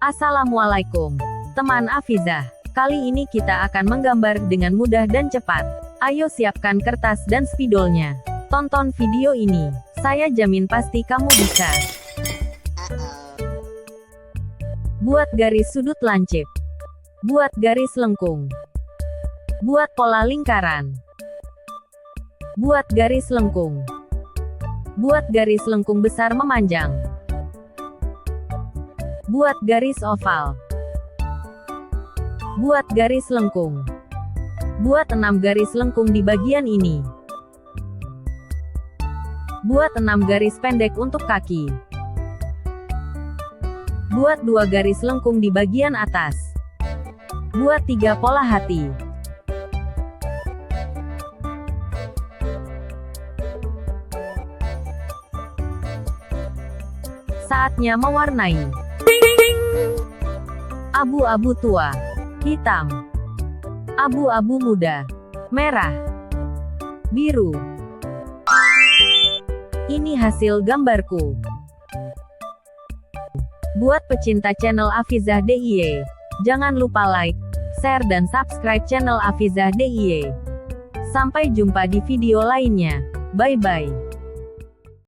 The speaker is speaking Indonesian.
Assalamualaikum, teman Afizah. Kali ini kita akan menggambar dengan mudah dan cepat. Ayo siapkan kertas dan spidolnya. Tonton video ini. Saya jamin pasti kamu bisa. Buat garis sudut lancip. Buat garis lengkung. Buat pola lingkaran. Buat garis lengkung. Buat garis lengkung besar memanjang. Buat garis oval. Buat garis lengkung. Buat 6 garis lengkung di bagian ini. Buat 6 garis pendek untuk kaki. Buat 2 garis lengkung di bagian atas. Buat 3 pola hati. Saatnya mewarnai. Abu-abu tua, hitam, abu-abu muda, merah, biru. Ini hasil gambarku. Buat pecinta channel Afizah DIY, jangan lupa like, share dan subscribe channel Afizah DIY. Sampai jumpa di video lainnya. Bye-bye.